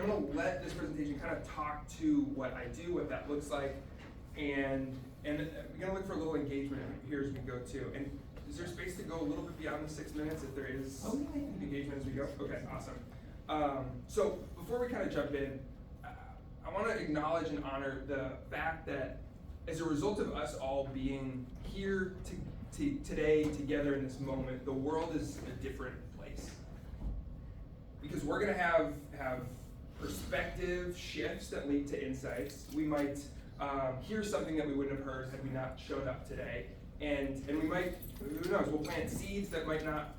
going to let this presentation kind of talk to what I do, what that looks like, and we're going to look for a little engagement here as we go too. And is there space to go a little bit beyond the 6 minutes if there is engagement as we go? Okay, awesome. So before we kind of jump in, I want to acknowledge and honor the fact that as a result of us all being here today together in this moment, the world is a different place. Because we're going to have perspective shifts that lead to insights. We might hear something that we wouldn't have heard had we not showed up today. And we might, who knows, we'll plant seeds that might not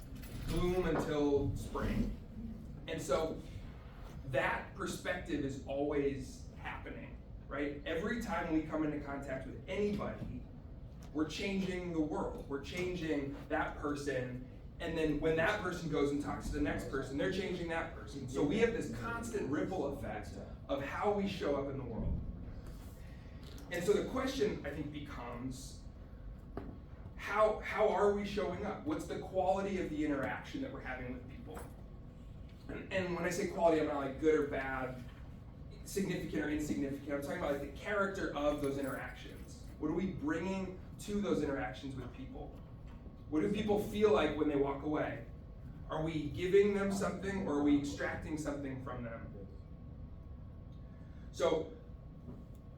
bloom until spring. And so that perspective is always happening, right? Every time we come into contact with anybody, we're changing the world. We're changing that person. And then when that person goes and talks to the next person, they're changing that person. So we have this constant ripple effect of how we show up in the world. And so the question, I think, becomes, how are we showing up? What's the quality of the interaction that we're having with people? And when I say quality, I'm not like good or bad, significant or insignificant. I'm talking about like the character of those interactions. What are we bringing to those interactions with people? What do people feel like when they walk away? Are we giving them something or are we extracting something from them? So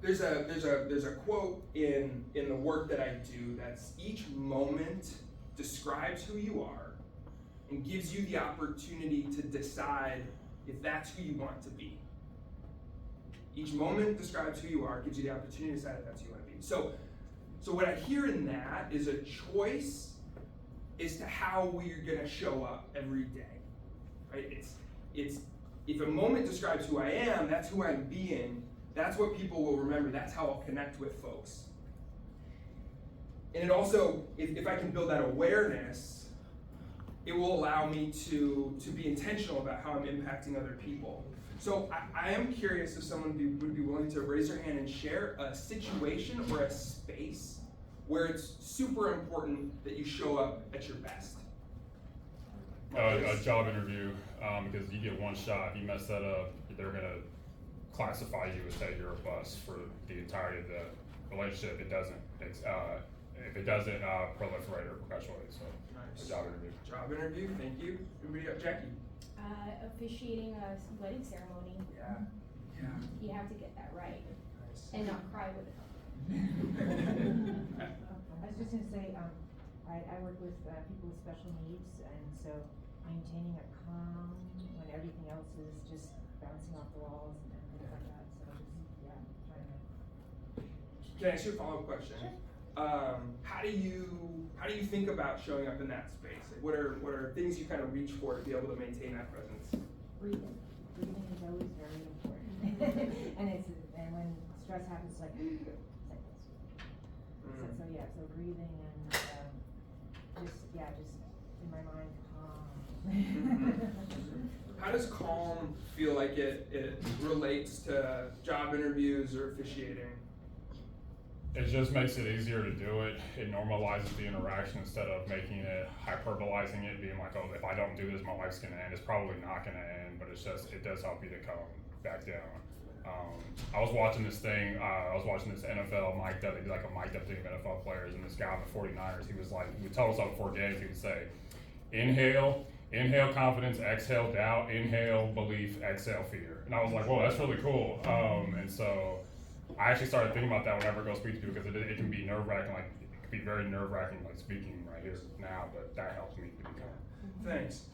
there's a quote in the work that I do that's each moment describes who you are and gives you the opportunity to decide if that's who you want to be. Each moment describes who you are, gives you the opportunity to decide if that's who you want to be. So what I hear in that is a choice as to how we're gonna show up every day, right? It's if a moment describes who I am, that's who I'm being, that's what people will remember, that's how I'll connect with folks. And it also, if I can build that awareness, it will allow me to be intentional about how I'm impacting other people. So I am curious if someone would be willing to raise their hand and share a situation or a space where it's super important that you show up at your best. A job interview, because you get one shot. If you mess that up, they're gonna classify you as say you're a bust for the entirety of the relationship. It doesn't. If it doesn't proliferate or perpetuate. So, nice. A job interview. Job interview. Thank you. Everybody else, Jackie. Officiating a wedding ceremony. Yeah. You have to get that right. Nice. And not cry with a couple. I was just gonna say, I work with people with special needs, and so maintaining a calm when everything else is just bouncing off the walls and things like that. So just trying to. Can I ask you a follow-up question? How do you think about showing up in that space? Like what are things you kind of reach for to be able to maintain that presence? Breathing is always very important, and when stress happens, it's like this. So breathing and just in my mind, calm. How does calm feel like it relates to job interviews or officiating? It just makes it easier to do it. It normalizes the interaction instead of making it, hyperbolizing it, being like, oh, if I don't do this, my life's gonna end. It's probably not gonna end, but it does help you to come back down. I was watching this thing, this NFL mic'd up, they did like a mic'd up thing of NFL players, and this guy on the 49ers, he would tell us all before games, he would say, inhale confidence, exhale doubt, inhale belief, exhale fear. And I was like, whoa, that's really cool. And so I actually started thinking about that whenever I go speak to people, because it can be nerve-wracking, like it can be very nerve-wracking, like speaking right here now, but that helps me to become. Thanks.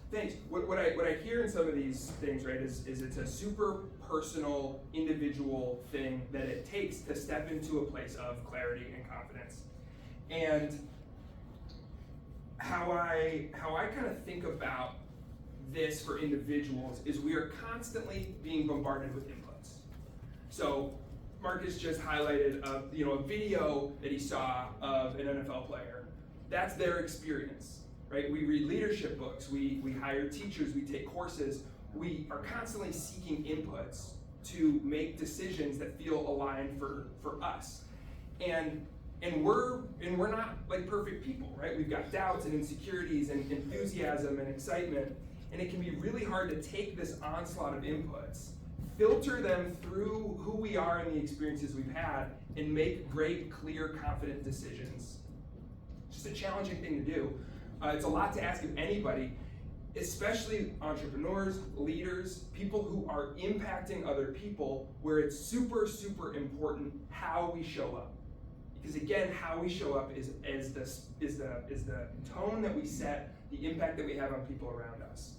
What I hear in some of these things, right, is it's a super personal, individual thing that it takes to step into a place of clarity and confidence. And how I kind of think about this for individuals is we are constantly being bombarded with inputs. So Marcus just highlighted a video that he saw of an NFL player. That's their experience, right? We read leadership books, we hire teachers, we take courses. We are constantly seeking inputs to make decisions that feel aligned for us. And we're not like perfect people, right? We've got doubts and insecurities and enthusiasm and excitement. And it can be really hard to take this onslaught of inputs, filter them through who we are and the experiences we've had, and make great, clear, confident decisions. It's just a challenging thing to do. It's a lot to ask of anybody, especially entrepreneurs, leaders, people who are impacting other people, where it's super, super important how we show up. Because again, how we show up is the tone that we set, the impact that we have on people around us.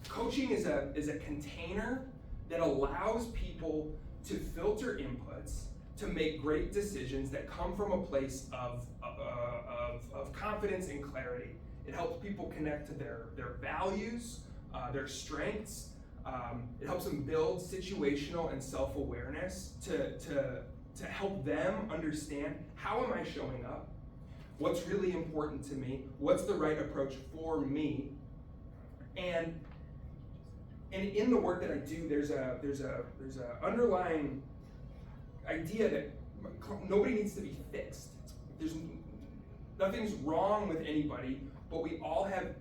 Coaching is a container that allows people to filter inputs, to make great decisions that come from a place of confidence and clarity. It helps people connect to their values, their strengths. It helps them build situational and self-awareness to help them understand, how am I showing up? What's really important to me? What's the right approach for me? And in the work that I do, there's a underlying idea that nobody needs to be fixed. Nothing's wrong with anybody, but we all have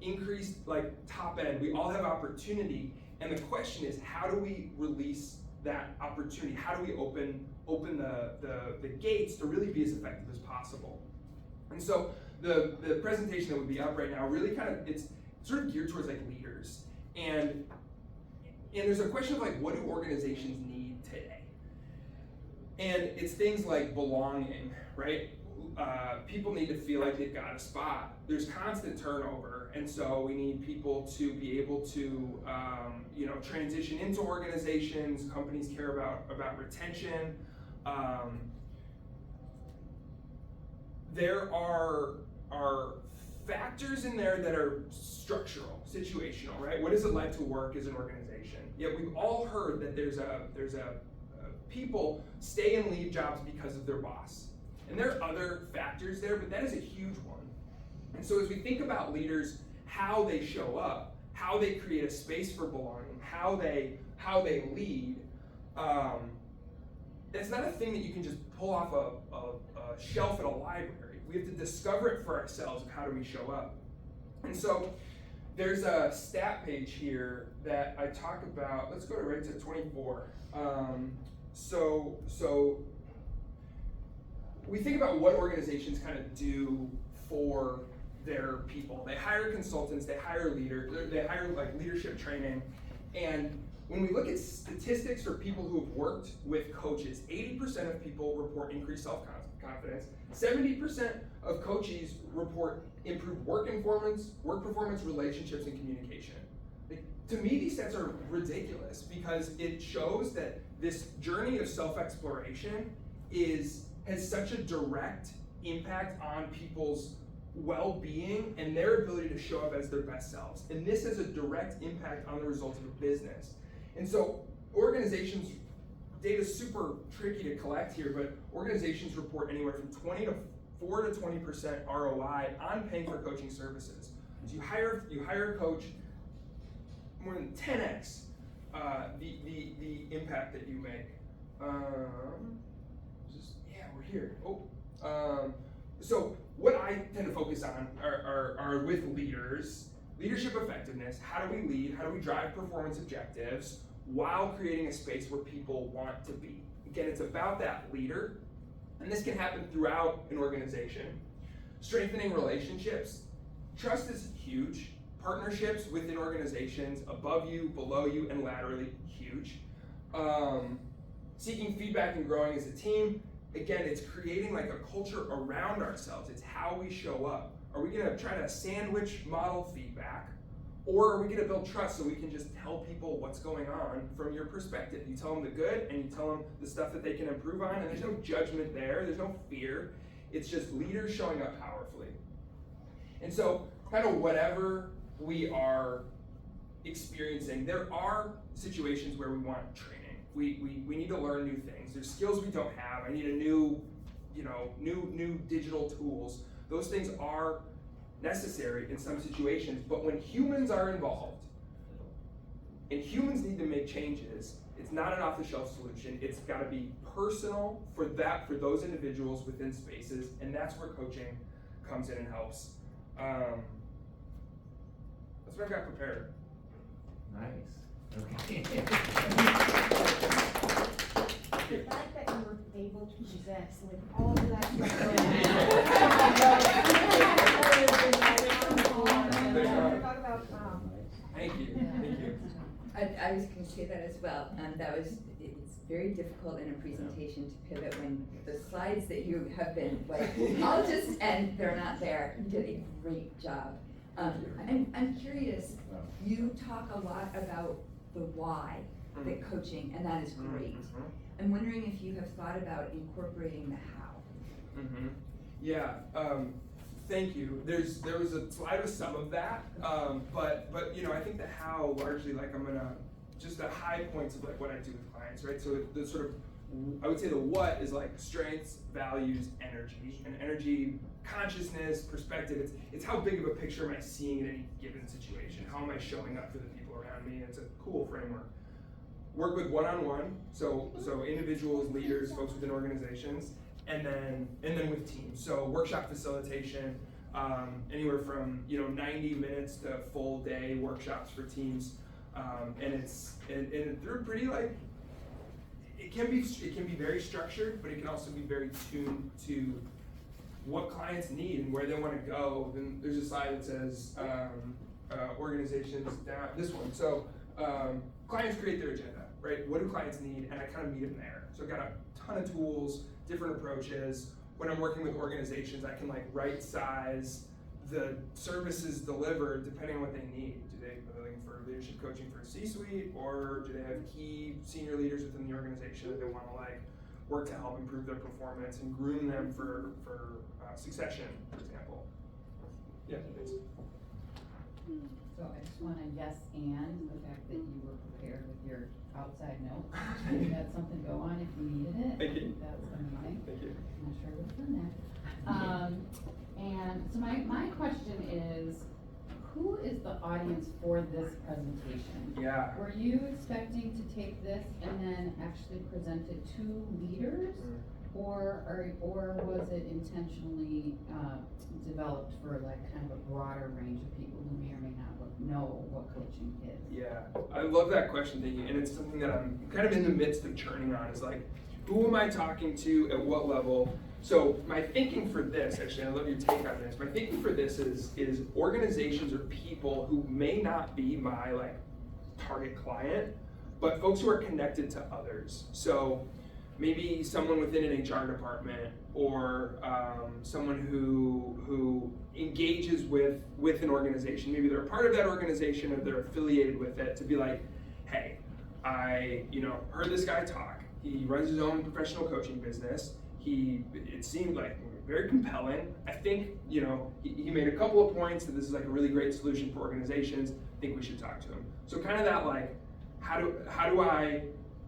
increased, like, top end. We all have opportunity, and the question is, how do we release that opportunity? How do we open the gates to really be as effective as possible? And so the presentation that would be up right now really it's sort of geared towards, like, leaders. And there's a question of, like, what do organizations need today? And it's things like belonging, right? People need to feel like they've got a spot. There's constant turnover, and so we need people to be able to transition into organizations. Companies care about retention. There are factors in there that are structural, situational, right? What is it like to work as an organization? Yet we've all heard that there's people stay and leave jobs because of their boss. And there are other factors there, but that is a huge one. And so as we think about leaders, how they show up, how they create a space for belonging, how they lead, that's not a thing that you can just pull off a shelf at a library. We have to discover it for ourselves of how do we show up. And so there's a stat page here that I talk about. Let's go right to 24. So we think about what organizations kind of do for their people. They hire consultants, they hire leaders, they hire, like, leadership training. And when we look at statistics for people who have worked with coaches, 80% of people report increased self-confidence. 70% of coaches report improved work performance, relationships, and communication. To me, these stats are ridiculous, because it shows that this journey of self-exploration has such a direct impact on people's well-being and their ability to show up as their best selves. And this has a direct impact on the results of a business. And so organizations, data is super tricky to collect here, but organizations report anywhere from 4 to 20% ROI on paying for coaching services. So you hire a coach, more than 10x the impact that you make. We're here. So what I tend to focus on are with leaders, leadership effectiveness. How do we lead? How do we drive performance objectives while creating a space where people want to be? Again, it's about that leader, and this can happen throughout an organization. Strengthening relationships. Trust is huge. Partnerships within organizations, above you, below you, and laterally, huge. Seeking feedback and growing as a team. Again, it's creating, like, a culture around ourselves. It's how we show up. Are we gonna try to sandwich model feedback, or are we gonna build trust so we can just tell people what's going on from your perspective? You tell them the good, and you tell them the stuff that they can improve on, and there's no judgment there, there's no fear. It's just leaders showing up powerfully. And so, kind of whatever we are experiencing, there are situations where we want training. We need to learn new things. There's skills we don't have. I need a new digital tools. Those things are necessary in some situations, but when humans are involved and humans need to make changes, it's not an off-the-shelf solution. It's got to be personal for those individuals within spaces, and that's where coaching comes in and helps. That's what I've got prepared. Nice. Okay. The fact that you were able to present with all of that. Talk about, Thank you, thank you. I was gonna say that as well, it's very difficult in a presentation to pivot when the slides that you have been, like, I'll just, and they're not there, you did a great job. I'm curious, you talk a lot about the why, the coaching, and that is great. I'm wondering if you have thought about incorporating the how. Yeah, thank you. There was a slide with some of that, but you know, I think the how largely, like, I'm gonna, just the high points of like what I do with clients, right? So the sort of, I would say the what is like strengths, values, energy, and energy, consciousness, perspective. It's how big of a picture am I seeing in any given situation? How am I showing up for the people around me? It's a cool framework. Work with one-on-one, so individuals, leaders, folks within organizations, and then with teams. So workshop facilitation, anywhere from 90 minutes to full day workshops for teams, and they're pretty, like, it can be very structured, but it can also be very tuned to what clients need and where they want to go. Then there's a slide that says organizations down, this one. So clients create their agenda, right? What do clients need? And I kind of meet them there. So I've got a ton of tools, different approaches. When I'm working with organizations, I can like right size the services delivered depending on what they need. Are they looking for leadership coaching for a C-suite, or do they have key senior leaders within the organization that they want to like work to help improve their performance and groom them for succession, for example? Yeah, thanks. So I just wanna yes and the fact that you were prepared with your outside notes. You had something to go on if you needed it. Thank you. That was amazing. Thank you. I'm not sure what's in there. And so my question is, who is the audience for this presentation? Yeah. Were you expecting to take this and then actually present it to leaders? Or was it intentionally developed for like kind of a broader range of people who may or may not know what coaching is? Yeah, I love that question, thank you. And it's something that I'm kind of in the midst of churning on, is like, who am I talking to at what level? So my thinking for this, actually, I love your take on this. My thinking for this is organizations or people who may not be my like target client, but folks who are connected to others. So maybe someone within an HR department, or someone who engages with an organization. Maybe they're a part of that organization or they're affiliated with it, to be like, hey, I heard this guy talk. He runs his own professional coaching business. It seemed like very compelling. I think he made a couple of points that this is like a really great solution for organizations. I think we should talk to him. So kind of that, like, how do I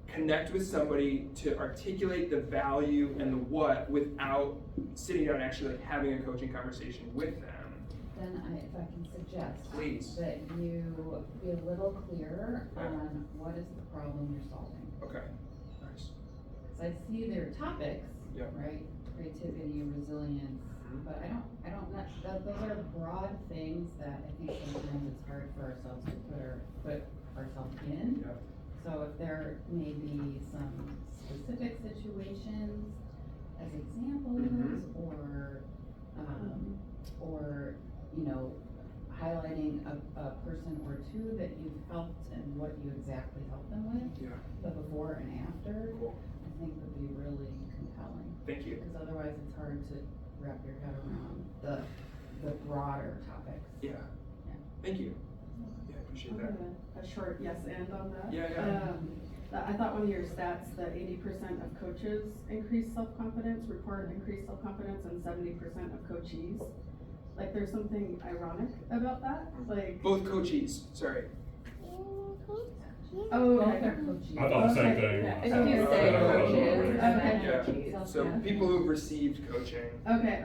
connect with somebody to articulate the value and the what without sitting down and actually like having a coaching conversation with them? Then if I can suggest. Please. That you be a little clearer on what is the problem you're solving. Okay, nice. Because I see their topics, Yep. right? Creativity, resilience, but I don't, those are broad things that I think sometimes it's hard for ourselves to put ourselves in. Yep. So if there may be some specific situations as examples, or highlighting a person or two that you've helped and what you exactly helped them with, the before and after, Cool. I think would be really compelling. Thank you. Because otherwise it's hard to wrap your head around the broader topics. Yeah. Thank you. Yeah, I appreciate that. A short yes and on that. Yeah. I thought one of your stats, that 80% of coaches increase self-confidence, report increased self-confidence, and 70% of coachees. Like, there's something ironic about that, like. Both coachees, sorry. Oh, Both okay. are coaches. I thought the same Okay, thing. yeah. If you say coaches, Okay. Yeah. So Yeah. people who've received coaching. Okay.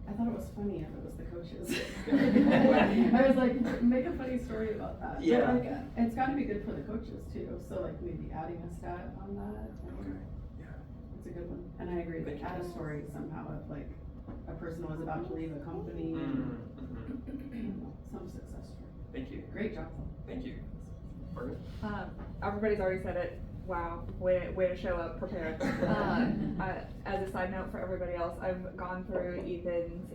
I thought it was funny if it was the coaches. Yeah. I was like, make a funny story about that. But, Yeah. like, it's gotta be good for the coaches too, so like maybe adding a stat on that. Okay. Yeah. It's a good one, and I agree, like, add a story somehow of like, a person was about to leave a company, and, I don't know, some success story. Thank you. Great job, though. Thank you. Morgan? Everybody's already said it. Wow, way to show up prepared. As a side note for everybody else, I've gone through Ethan's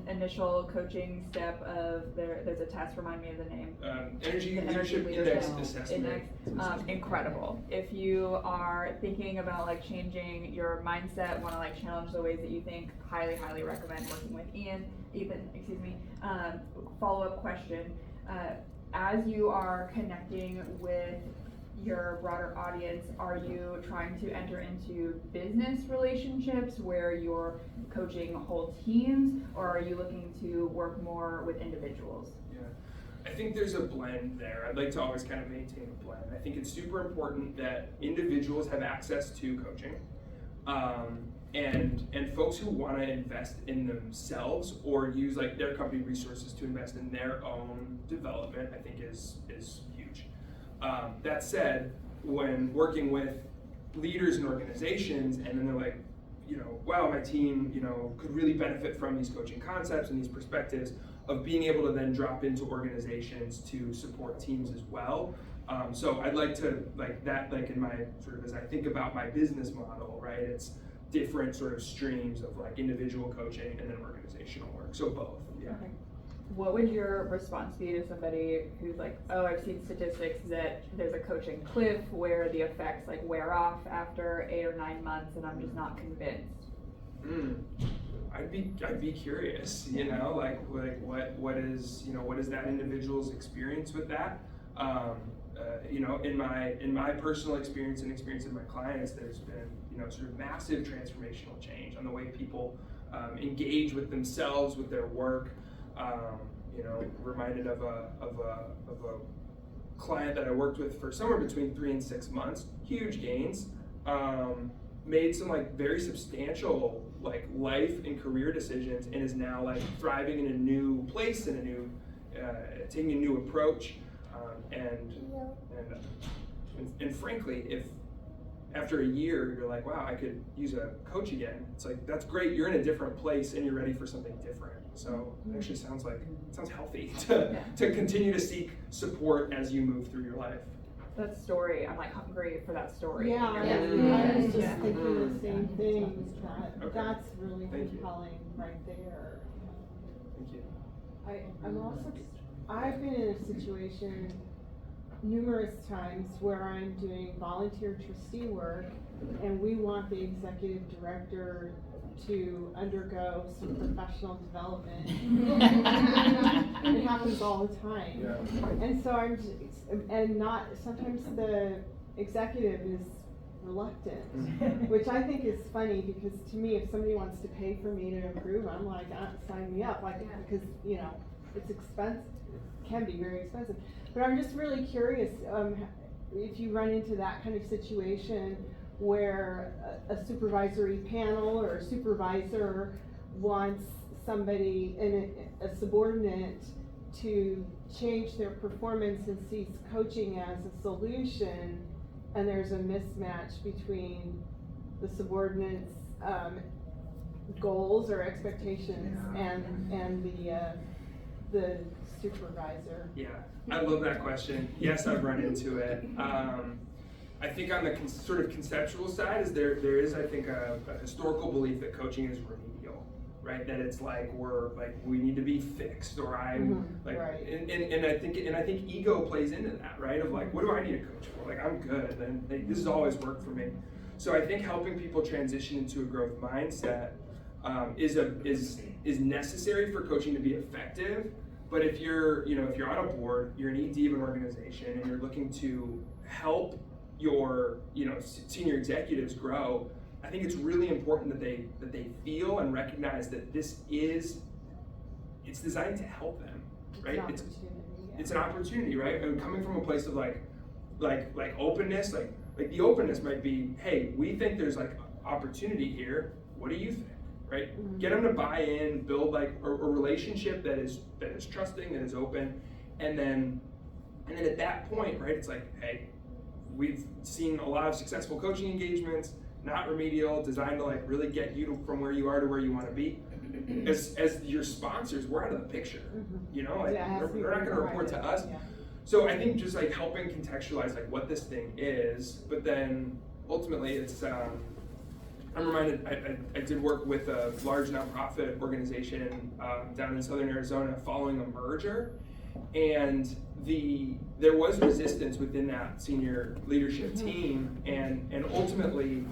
initial coaching step of there's a test, remind me of the name. Energy The Leadership Index Assessment. Incredible. If you are thinking about like changing your mindset, want to like challenge the ways that you think, highly recommend working with Ethan, excuse me. Follow-up question, as you are connecting with your broader audience, are you trying to enter into business relationships where you're coaching whole teams, or are you looking to work more with individuals? Yeah, I think there's a blend there. I'd like to always kind of maintain a blend. I think it's super important that individuals have access to coaching, and folks who want to invest in themselves or use like their company resources to invest in their own development, I think is huge. That said, when working with leaders and organizations, and then they're like, wow, my team, could really benefit from these coaching concepts and these perspectives, of being able to then drop into organizations to support teams as well. So I'd like to, in my sort of, as I think about my business model, right, it's different sort of streams of like individual coaching and then organizational work. So both, yeah. Okay. What would your response be to somebody who's like, oh, I've seen statistics that there's a coaching cliff where the effects like wear off after 8 or 9 months, and I'm just not convinced? I'd be curious, what is that individual's experience with that? In my personal experience and experience of my clients, there's been sort of massive transformational change on the way people engage with themselves, with their work. Reminded of a client that I worked with for somewhere between 3 and 6 months. Huge gains. Made some like very substantial like life and career decisions, and is now like thriving in a new place, in a new taking a new approach. And frankly, if after a year you're like, wow, I could use a coach again, it's like, that's great, you're in a different place and you're ready for something different. So it actually sounds healthy to continue to seek support as you move through your life. That story, I'm like hungry for that story. Yeah, I was just thinking the same thing. That's really compelling right there. Thank you. I've been in a situation numerous times where I'm doing volunteer trustee work, and we want the executive director to undergo some professional development. It happens all the time. Yeah. And so sometimes the executive is reluctant, which I think is funny, because to me, if somebody wants to pay for me to improve, I'm like, sign me up, because it's expensive, it can be very expensive. But I'm just really curious, if you run into that kind of situation where a supervisory panel or a supervisor wants somebody in a subordinate to change their performance and sees coaching as a solution, and there's a mismatch between the subordinate's goals or expectations and the supervisor. Yeah, I love that question. Yes, I've run into it. I think on the sort of conceptual side, there is I think a historical belief that coaching is remedial, right? That it's like we need to be fixed, or I'm right. And I think ego plays into that, right? Of like, what do I need a coach for? Like, I'm good, and this has always worked for me. So I think helping people transition into a growth mindset is necessary for coaching to be effective. But if you're on a board, you're an ED of an organization, and you're looking to help your senior executives grow, I think it's really important that they feel and recognize that it's designed to help them, right? It's an opportunity, right? And coming from a place of like openness, like the openness might be, hey, we think there's like opportunity here. What do you think? Right? Mm-hmm. Get them to buy in, build like a relationship that is trusting, that is open, and then at that point, right? It's like, hey, we've seen a lot of successful coaching engagements, not remedial, designed to like really get you from where you are to where you want to be. As your sponsors, we're out of the picture. Mm-hmm. They're not going to report to us. Yeah. So I think just like helping contextualize like what this thing is, but then ultimately it's, I'm reminded, I did work with a large nonprofit organization down in Southern Arizona following a merger, and there was resistance within that senior leadership team, and ultimately,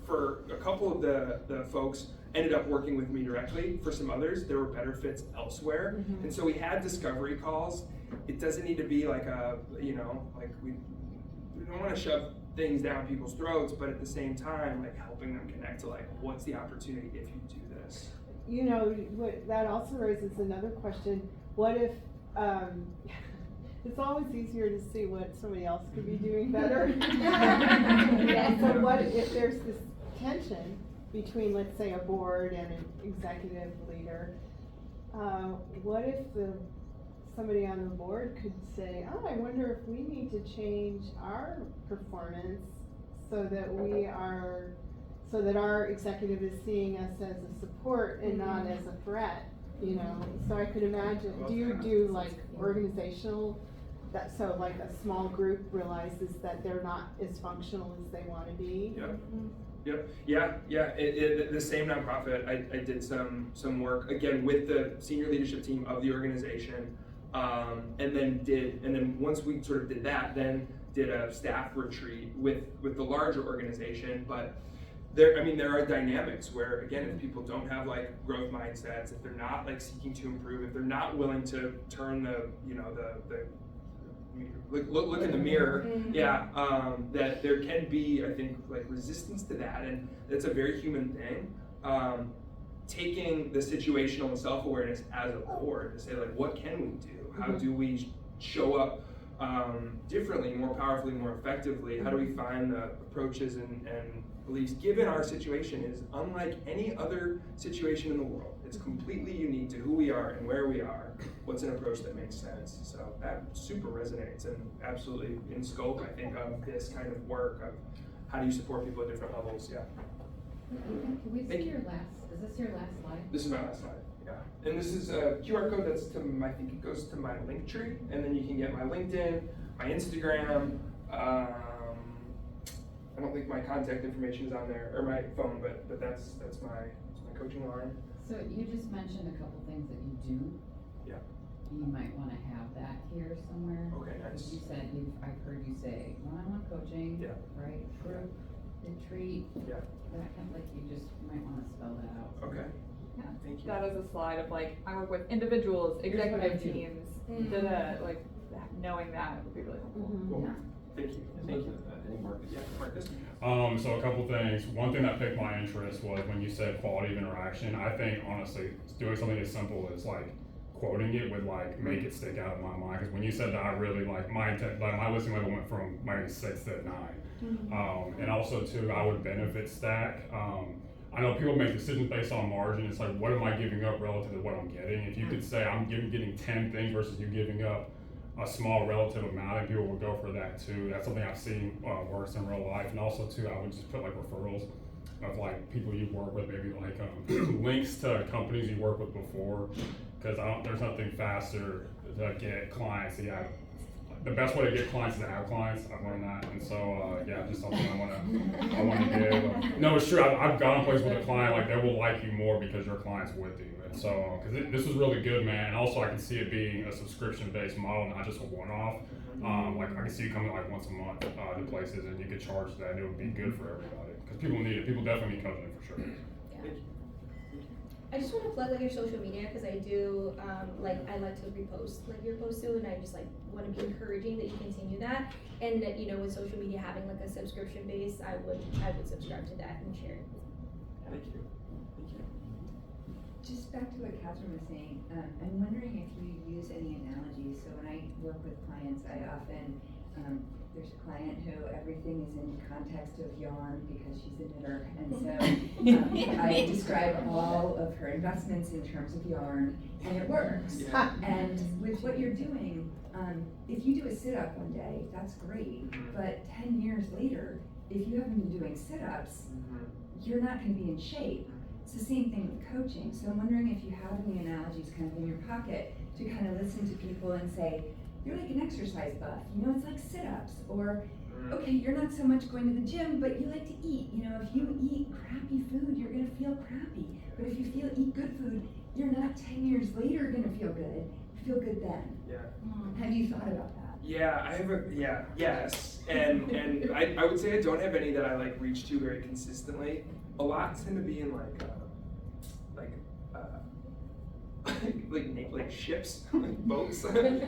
for a couple of the folks ended up working with me directly. For some others, there were better fits elsewhere, and so we had discovery calls. It doesn't need to be like we don't want to shove things down people's throats, but at the same time, like helping them connect to like, what's the opportunity if you do this? You know, that also raises another question. What if, it's always easier to see what somebody else could be doing better. So what if there's this tension between, let's say, a board and an executive leader? What if somebody on the board could say, oh, I wonder if we need to change our performance so that our executive is seeing us as a support and not as a threat, you know? So I could imagine, do you do like organizational, so like a small group realizes that they're not as functional as they wanna be? Yep. Yeah. The same nonprofit, I did some work again with the senior leadership team of the organization, and then once we sort of did that, then did a staff retreat with the larger organization. But there are dynamics where, again, if people don't have like growth mindsets, if they're not like seeking to improve, if they're not willing to turn look in the mirror, that there can be, I think, like resistance to that, and it's a very human thing. Taking the situational and self-awareness as a board to say like, what can we do? How do we show up differently, more powerfully, more effectively? How do we find the approaches and beliefs, given our situation is unlike any other situation in the world? It's completely unique to who we are and where we are. What's an approach that makes sense? So that super resonates and absolutely in scope, I think, of this kind of work of how do you support people at different levels. Yeah. Can we see your last, is this your last slide? This is my last slide. Yeah, and this is a QR code that's I think it goes to my link tree, and then you can get my LinkedIn, my Instagram. I don't think my contact information is on there, or my phone, but that's my coaching line. So you just mentioned a couple things that you do. Yeah. You might want to have that here somewhere. Okay, nice. You said I've heard you say one-on-one coaching. Yeah. Right. Group retreat. Yeah. That kind of like you just might want to spell that out. Okay. Yeah, Thank you. that is a slide of like, I work with individuals, Here's what I executive do. teams, like knowing that would be really helpful. Cool. Yeah. Thank you. Thank you. Yeah, Marcus. So a couple things. One thing that piqued my interest was when you said quality of interaction. I think honestly, doing something as simple as like quoting it would like make it stick out in my mind. Because when you said that, I really like my listening level went from maybe 6 to 9. And also too, I would benefit stack. I know people make decisions based on margin. It's like, what am I giving up relative to what I'm getting? If you could say I'm getting 10 things versus you giving up a small relative amount, and people will go for that too. That's something I've seen works in real life. And also too, I would just put like referrals of like people you work with, maybe like links to companies you worked with before, because there's nothing faster to get clients. Yeah, the best way to get clients is to have clients. I've learned that, and so just something I want to give. No, it's true. I've gone places with a client like they will like you more because your client's with you. And so, because this is really good, man. And also, I can see it being a subscription-based model, not just a one-off. Like I can see you coming like once a month to places, and you could charge that, and it would be good for everybody. Because people need it. People definitely need coaching for sure. Yeah. I just want to plug like your social media because I do I like to repost like your posts too, and I just like want to be encouraging that you continue that, and that with social media having like a subscription base, I would subscribe to that and share it. Thank you. Just back to what Catherine was saying, I'm wondering if you use any analogies. So when I work with clients, I often, there's a client who everything is in context of yarn because she's a knitter. And so I describe all of her investments in terms of yarn, and it works. Yeah. And with what you're doing, if you do a sit-up one day, that's great. But 10 years later, if you haven't been doing sit-ups, you're not going to be in shape. It's the same thing with coaching. So I'm wondering if you have any analogies kind of in your pocket to kind of listen to people and say, you're like an exercise buff, you know, it's like sit-ups, or, okay, you're not so much going to the gym, but you like to eat, you know, if you eat crappy food, you're gonna feel crappy, but if you eat good food, you're not 10 years later gonna feel good, you feel good then. Yeah. Have you thought about that? Yeah, yes. And I would say I don't have any that I like reach to very consistently. A lot tend to be in like ships, like boats,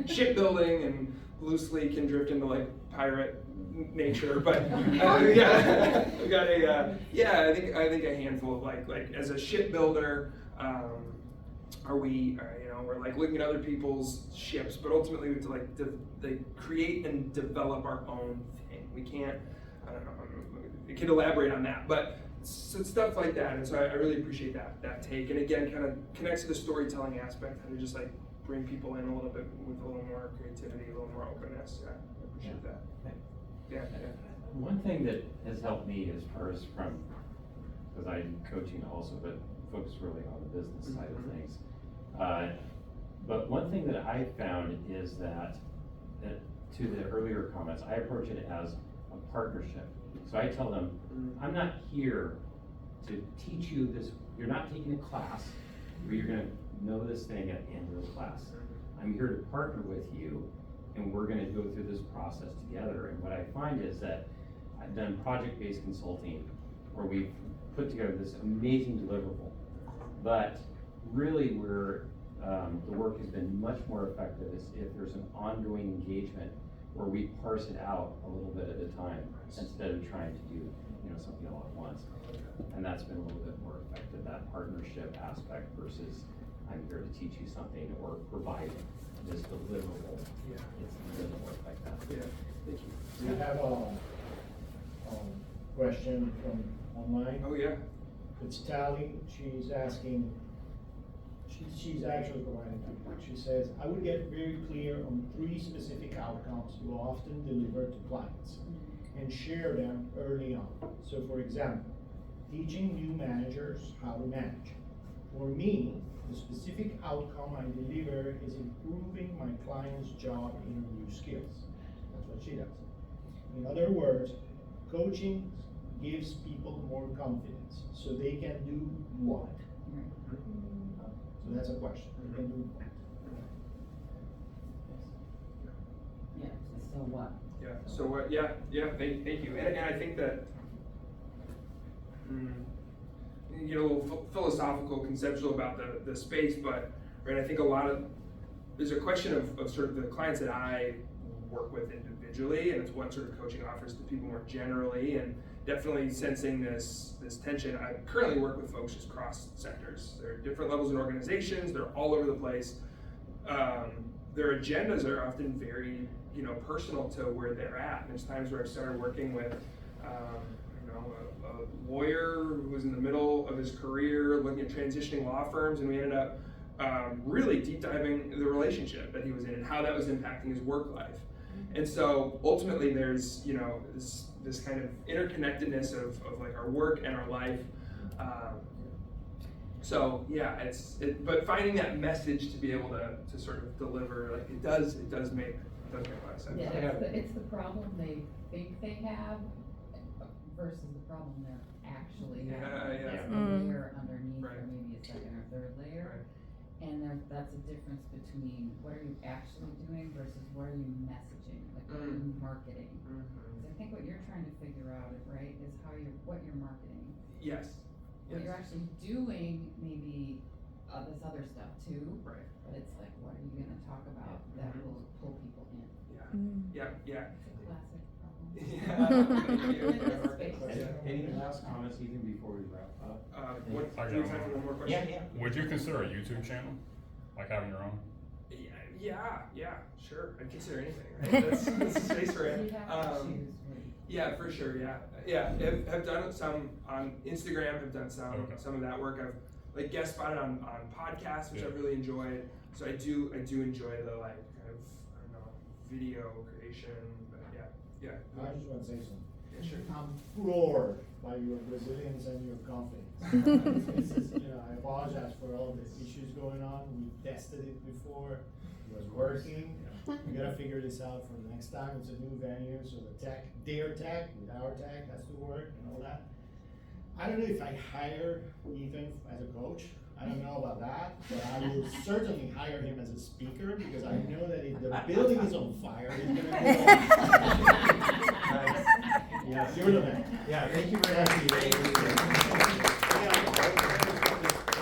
shipbuilding, and loosely can drift into like pirate nature. But yeah, we got I think a handful of like as a shipbuilder, we're like looking at other people's ships, but ultimately we have to like create and develop our own thing. We can't, I don't know, we can elaborate on that, but so stuff like that. And so I really appreciate that take. And again, kind of connects to the storytelling aspect, how to just like bring people in a little bit with a little more creativity, a little more openness. Yeah, I appreciate that. Yeah. One thing that has helped me as far as because I'm coaching also, but focus really on the business side of things. But one thing that I found is that, to the earlier comments, I approach it as a partnership. So I tell them, I'm not here to teach you this, you're not taking a class where you're gonna know this thing at the end of the class. I'm here to partner with you, and we're gonna go through this process together. And what I find is that I've done project-based consulting where we've put together this amazing deliverable, but really where the work has been much more effective is if there's an ongoing engagement where we parse it out a little bit at a time instead of trying to do something all at once. And that's been a little bit more effective, that partnership aspect versus I'm here to teach you something or provide this deliverable. Yeah. It doesn't work like that. Yeah. Thank you. We have a question from online. Oh yeah. It's Tally. She's asking, she's actually providing feedback. She says, I would get very clear on 3 specific outcomes you often deliver to clients and share them early on. So for example, teaching new managers how to manage. For me, the specific outcome I deliver is improving my client's job interview skills. That's what she does. In other words, coaching gives people more confidence so they can do what? So that's a question. They can do what? Yeah, so what? Yeah. So what? Yeah. Thank you. And I think that you get a little philosophical, conceptual about the space, but right, I think there's a question of sort of the clients that I work with individually, and it's what sort of coaching offers to people more generally, and definitely sensing this tension. I currently work with folks just across sectors. There are different levels in organizations. They're all over the place. Their agendas are often very personal to where they're at. And there's times where I've started working with a lawyer who was in the middle of his career looking at transitioning law firms, and we ended up really deep diving the relationship that he was in and how that was impacting his work life. And so ultimately there's this kind of interconnectedness of like our work and our life. So yeah, but finding that message to be able to sort of deliver, like it does make a lot of sense. Yeah, it's the problem they think they have versus the problem they're actually having. Yeah. It's the layer underneath, Right. or maybe a second or third layer. Right. And that's a difference between what are you actually doing versus what are you messaging, like what are you marketing. So I think what you're trying to figure out, right, is what you're marketing. Yes. What you're actually doing, maybe this other stuff too. Right. But it's like, what are you gonna talk about that will pull people in? Yeah. It's a classic problem. Any last comments even before we wrap up? Do we have time for one more question? Yeah. Would you consider a YouTube channel, like having your own? Yeah, sure. I'd consider anything, right? That's the space we're in. You have to choose, right? Yeah, for sure. Yeah. Have done some on Instagram. Have done some of that work. I've like guest spotted on podcasts, which I've really enjoyed. So I do enjoy the like kind of video creation. But yeah. I just want to say something. Yeah, sure. I'm floored by your resilience and your confidence. This is, I apologize for all the issues going on. We tested it before. It was working. We gotta figure this out for the next time, it's a new venue, so the tech, their tech with our tech has to work and all that. I don't know if I hire Ethan as a coach, I don't know about that, but I will certainly hire him as a speaker, because I know that if the building is on fire, he's gonna go on. Yes. You're the man. Yeah, thank you very much.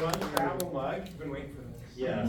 One travel mug. I've been waiting for this. Yes.